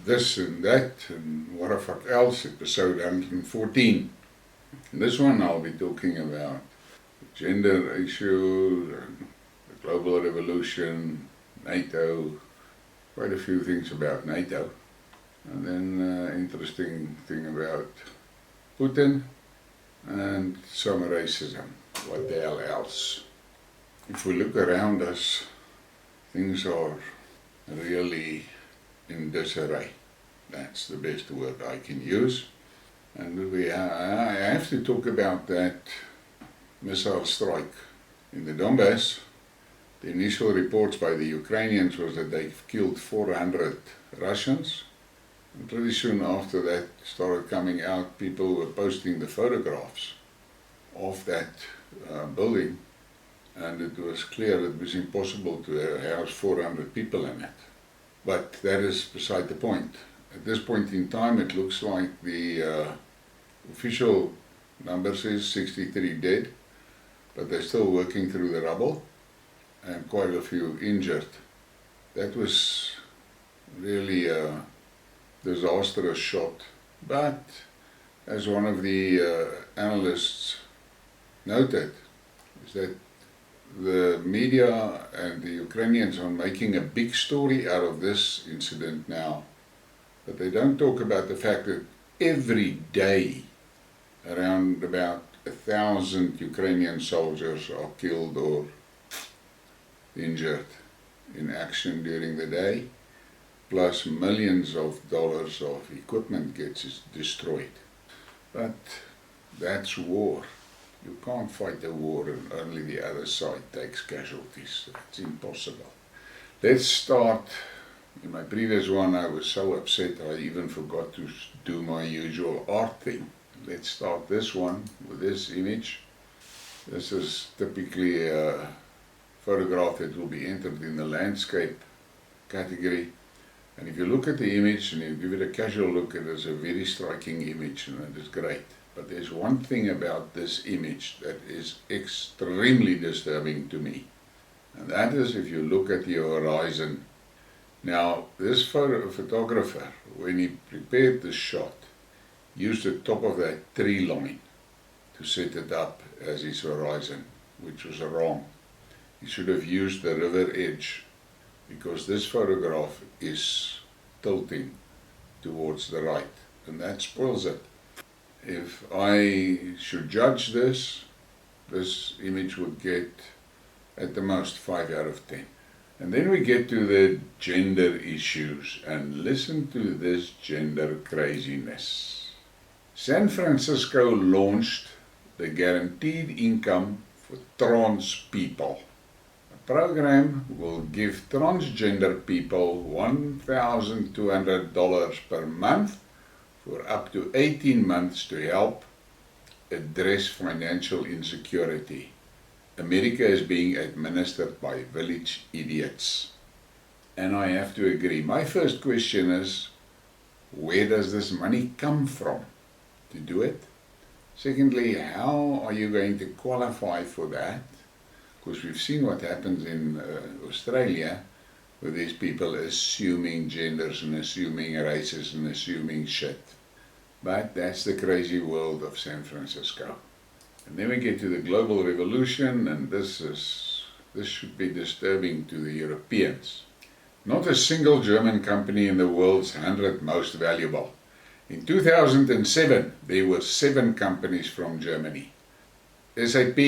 this and that and what the fuck else, episode 114. In this one I'll be talking about gender issues and the global revolution, NATO, quite a few things about NATO, and then interesting thing about Putin and some racism. What the hell else? If we look around us, things are really in disarray. That's the best word I can use. And I have to talk about that missile strike in the Donbass. The initial reports by the Ukrainians was that they've killed 400 Russians. And pretty soon after that started coming out, people were posting the photographs of that building, and it was clear it was impossible to house 400 people in it. But that is beside the point. At this point in time, it looks like the official number says 63 dead, but they're still working through the rubble, and quite a few injured. That was really a disastrous shot. But as one of the analysts noted, is that the media and the Ukrainians are making a big story out of this incident now, but they don't talk about the fact that every day around about 1,000 Ukrainian soldiers are killed or injured in action during the day, plus millions of dollars of equipment gets destroyed. But that's war. You can't fight a war and only the other side takes casualties. It's impossible. Let's start. In my previous one I was so upset I even forgot to do my usual art thing. Let's start this one with this image. This is typically a photograph that will be entered in the landscape category. And if you look at the image and you give it a casual look, it is a very striking image and it is great. But there's one thing about this image that is extremely disturbing to me. And that is if you look at the horizon. Now, this photographer, when he prepared this shot, used the top of that tree line to set it up as his horizon, which was wrong. He should have used the river edge, because this photograph is tilting towards the right, and that spoils it. If I should judge this image would get at the most 5 out of 10. And then we get to the gender issues, and listen to this gender craziness. San Francisco launched the Guaranteed Income for Trans People. The program will give transgender people $1,200 per month for up to 18 months to help address financial insecurity. America is being administered by village idiots. And I have to agree. My first question is, where does this money come from to do it? Secondly, how are you going to qualify for that? Because we've seen what happens in Australia, where these people assuming genders and assuming races and assuming shit. But that's the crazy world of San Francisco. And then we get to the global revolution, and this should be disturbing to the Europeans. Not a single German company in the world's 100 most valuable. In 2007, there were 7 companies from Germany. SAP,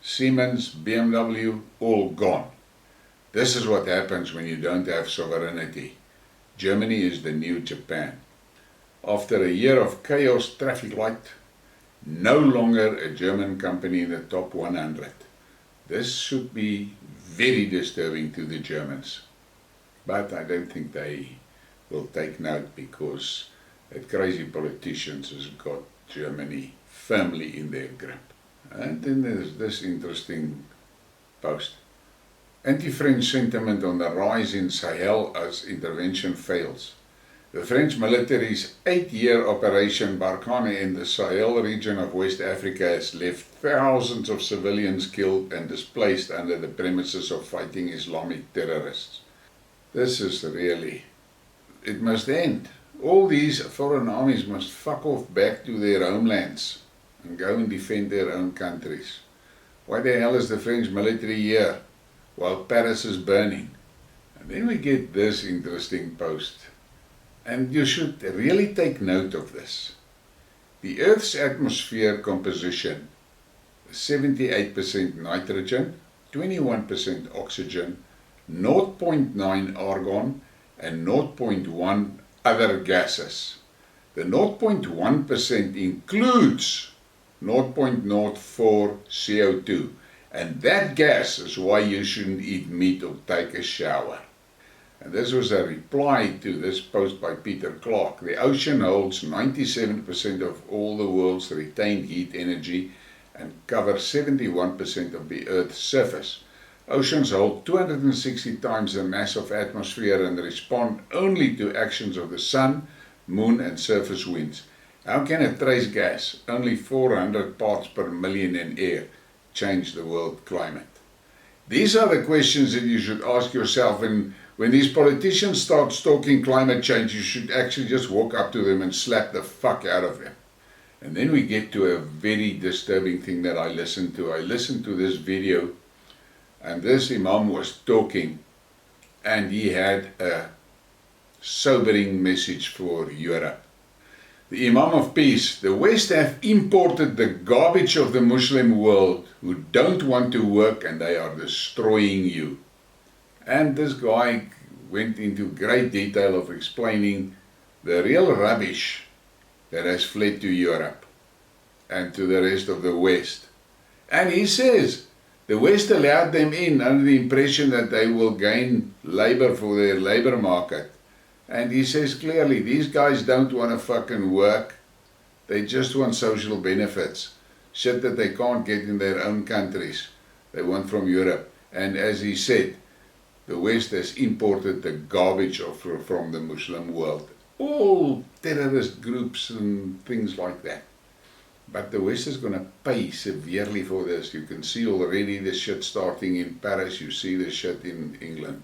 Siemens, BMW, all gone. This is what happens when you don't have sovereignty. Germany is the new Japan. After a year of chaos, traffic light, no longer a German company in the top 100. This should be very disturbing to the Germans. But I don't think they will take note, because that crazy politicians has got Germany firmly in their grip. And then there's this interesting post. Anti-French sentiment on the rise in Sahel as intervention fails. The French military's 8-year Operation Barkhane in the Sahel region of West Africa has left thousands of civilians killed and displaced under the premises of fighting Islamic terrorists. This is really it must end. All these foreign armies must fuck off back to their homelands and go and defend their own countries. Why the hell is the French military here while Paris is burning? And then we get this interesting post. And you should really take note of this. The Earth's atmosphere composition is 78% nitrogen, 21% oxygen, 0.9 argon, and 0.1 other gases. The 0.1% includes 0.04 CO2, and that gas is why you shouldn't eat meat or take a shower. And this was a reply to this post by Peter Clark. The ocean holds 97% of all the world's retained heat energy and covers 71% of the Earth's surface. Oceans hold 260 times the mass of atmosphere and respond only to actions of the sun, moon and surface winds. How can a trace gas, only 400 parts per million in air, change the world climate? These are the questions that you should ask yourself, and when these politicians start talking climate change, you should actually just walk up to them and slap the fuck out of them. And then we get to a very disturbing thing that I listened to. I listened to this video, and this imam was talking, and he had a sobering message for Europe. The Imam of Peace: the West have imported the garbage of the Muslim world who don't want to work, and they are destroying you. And this guy went into great detail of explaining the real rubbish that has fled to Europe and to the rest of the West. And he says the West allowed them in under the impression that they will gain labor for their labor market. And he says clearly, these guys don't want to fucking work. They just want social benefits. Shit that they can't get in their own countries. They want from Europe. And as he said, the West has imported the garbage from the Muslim world. All terrorist groups and things like that. But the West is going to pay severely for this. You can see already the shit starting in Paris. You see the shit in England.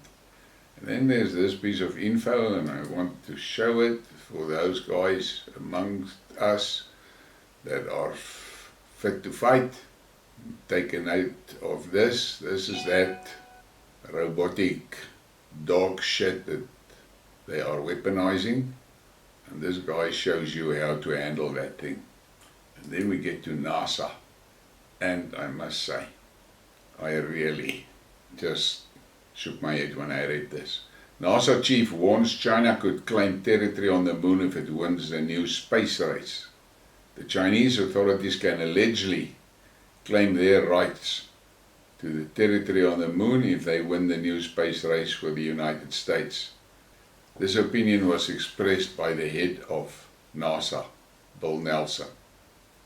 And then there's this piece of info, and I want to show it for those guys amongst us that are fit to fight. Take a note of this. This is that robotic dog shit that they are weaponizing. And this guy shows you how to handle that thing. And then we get to NASA. And I must say, I really just shook my head when I read this. NASA chief warns China could claim territory on the moon if it wins the new space race. The Chinese authorities can allegedly claim their rights to the territory on the moon if they win the new space race with the United States. This opinion was expressed by the head of NASA, Bill Nelson.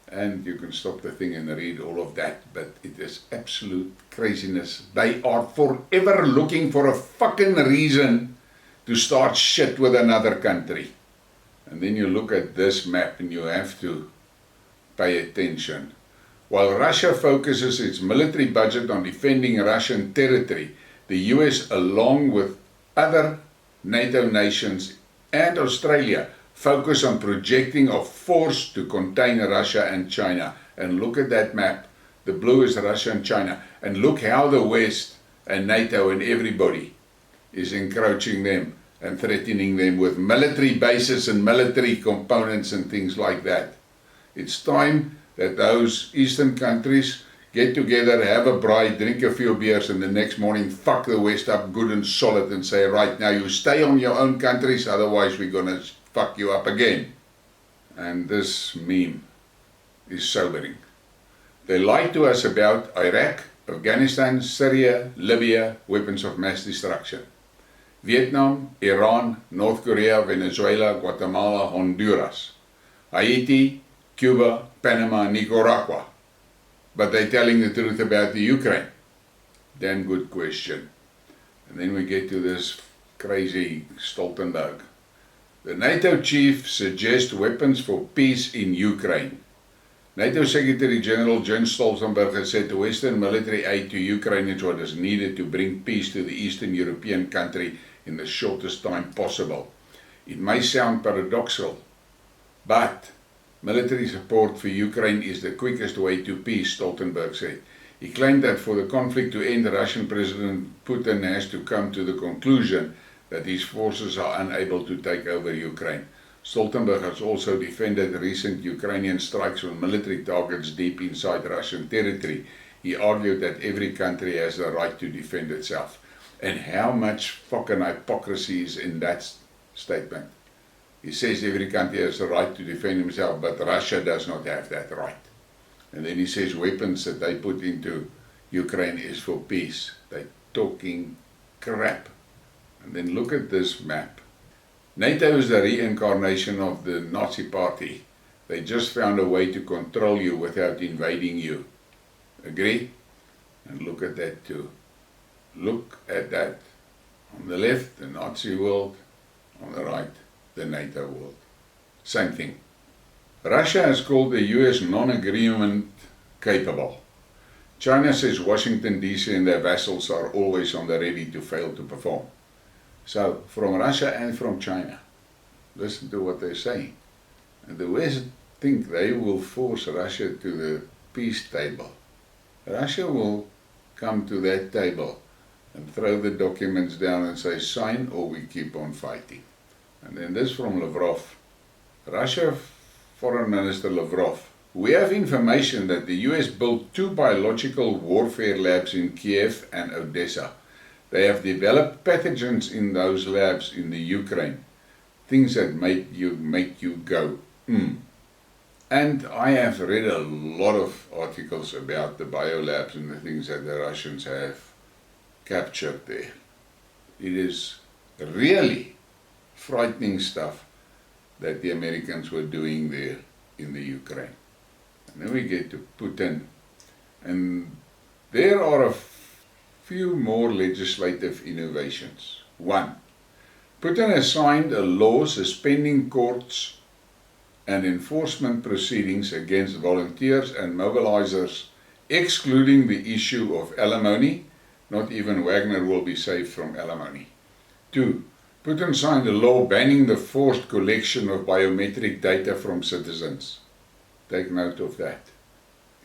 And you can stop the thing and read all of that, but it is absolute craziness. They are forever looking for a fucking reason to start shit with another country. And then you look at this map and you have to pay attention. While Russia focuses its military budget on defending Russian territory, the US, along with other NATO nations and Australia, focus on projecting a force to contain Russia and China. And look at that map. The blue is Russia and China. And look how the West and NATO and everybody is encroaching them and threatening them with military bases and military components and things like that. It's time that those Eastern countries get together, have a braai, drink a few beers, and the next morning fuck the West up good and solid and say, right, now you stay on your own countries, otherwise we're going to fuck you up again. And this meme is sobering. They lied to us about Iraq, Afghanistan, Syria, Libya, weapons of mass destruction, Vietnam, Iran, North Korea, Venezuela, Guatemala, Honduras, Haiti, Cuba, Panama, Nicaragua. But they're telling the truth about the Ukraine. Damn good question. And then we get to this crazy Stoltenberg. The NATO chief suggests weapons for peace in Ukraine. NATO Secretary General Jens Stoltenberg has said the Western military aid to Ukraine is what is needed to bring peace to the Eastern European country in the shortest time possible. It may sound paradoxical, but military support for Ukraine is the quickest way to peace, Stoltenberg said. He claimed that for the conflict to end, Russian President Putin has to come to the conclusion that his forces are unable to take over Ukraine. Stoltenberg has also defended recent Ukrainian strikes on military targets deep inside Russian territory. He argued that every country has the right to defend itself. And how much fucking hypocrisy is in that statement? He says every country has the right to defend himself, but Russia does not have that right. And then he says weapons that they put into Ukraine is for peace. They're talking crap. And then look at this map. NATO is the reincarnation of the Nazi Party. They just found a way to control you without invading you. Agree? And look at that too. Look at that. On the left, the Nazi world. On the right, the NATO world. Same thing. Russia has called the US non-agreement capable. China says Washington DC and their vassals are always on the ready to fail to perform. So, from Russia and from China, listen to what they're saying. And the West think they will force Russia to the peace table. Russia will come to that table and throw the documents down and say, sign or we keep on fighting. And then this from Lavrov. Russia Foreign Minister Lavrov. We have information that the US built 2 biological warfare labs in Kiev and Odessa. They have developed pathogens in those labs in the Ukraine. Things that make you go, And I have read a lot of articles about the biolabs and the things that the Russians have captured there. It is really frightening stuff that the Americans were doing there in the Ukraine. And then we get to Putin. And there are a few more legislative innovations. 1. Putin has signed a law suspending courts and enforcement proceedings against volunteers and mobilizers, excluding the issue of alimony. Not even Wagner will be saved from alimony. 2. Putin signed a law banning the forced collection of biometric data from citizens. Take note of that.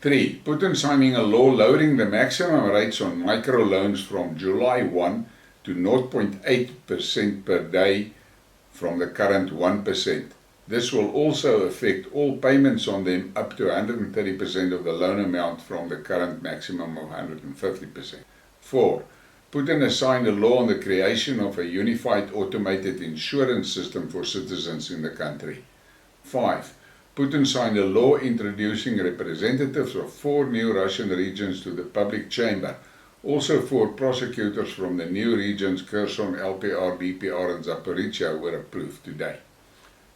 3. Putin signing a law lowering the maximum rates on microloans from July 1 to 0.8% per day from the current 1%. This will also affect all payments on them up to 130% of the loan amount from the current maximum of 150%. 4. Putin has signed a law on the creation of a unified automated insurance system for citizens in the country. 5. Putin signed a law introducing representatives of 4 new Russian regions to the public chamber. Also 4 prosecutors from the new regions Kherson, LPR, DPR and Zaporizhia were approved today.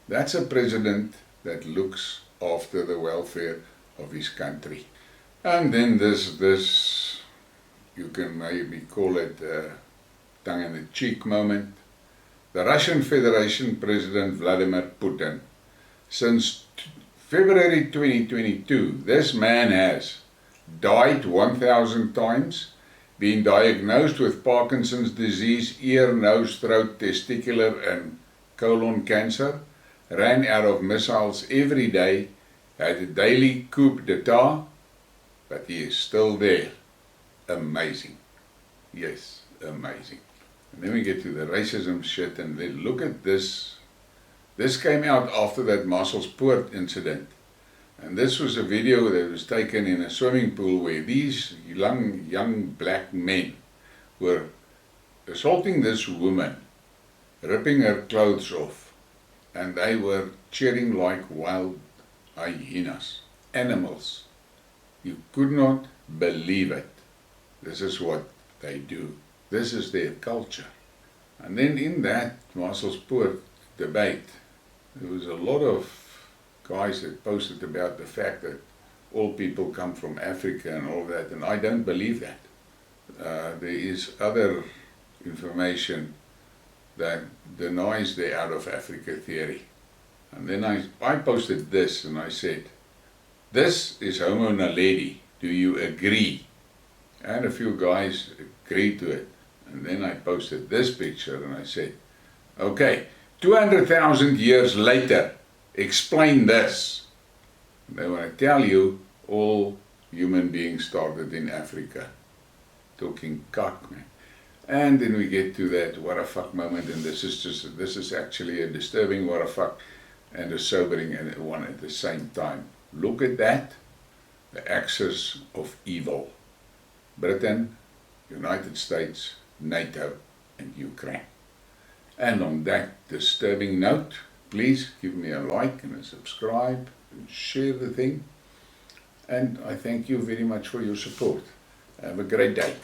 That's a president that looks after the welfare of his country. And then this you can maybe call it a tongue-in-the-cheek moment. The Russian Federation President Vladimir Putin. Since February 2022, this man has died 1,000 times, been diagnosed with Parkinson's disease, ear, nose, throat, testicular and colon cancer, ran out of missiles every day, had a daily coup d'etat, but he is still there. Amazing. Yes, amazing. And then we get to the racism shit, and then look at this. This came out after that Marshallsport incident. And this was a video that was taken in a swimming pool where these young black men were assaulting this woman, ripping her clothes off, and they were cheering like wild hyenas, animals. You could not believe it. This is what they do. This is their culture. And then in that Marshallsport debate, there was a lot of guys that posted about the fact that all people come from Africa and all that, and I don't believe that. There is other information that denies the out of Africa theory. And then I posted this and I said, this is Homo naledi, do you agree? And a few guys agreed to it. And then I posted this picture and I said, okay, 200,000 years later, explain this. They want to tell you all human beings started in Africa. Talking cock, man. And then we get to that what a fuck moment, and this is actually a disturbing what a fuck and a sobering one at the same time. Look at that, the axis of evil. Britain, United States, NATO, and Ukraine. And on that disturbing note, please give me a like and a subscribe and share the thing. And I thank you very much for your support. Have a great day.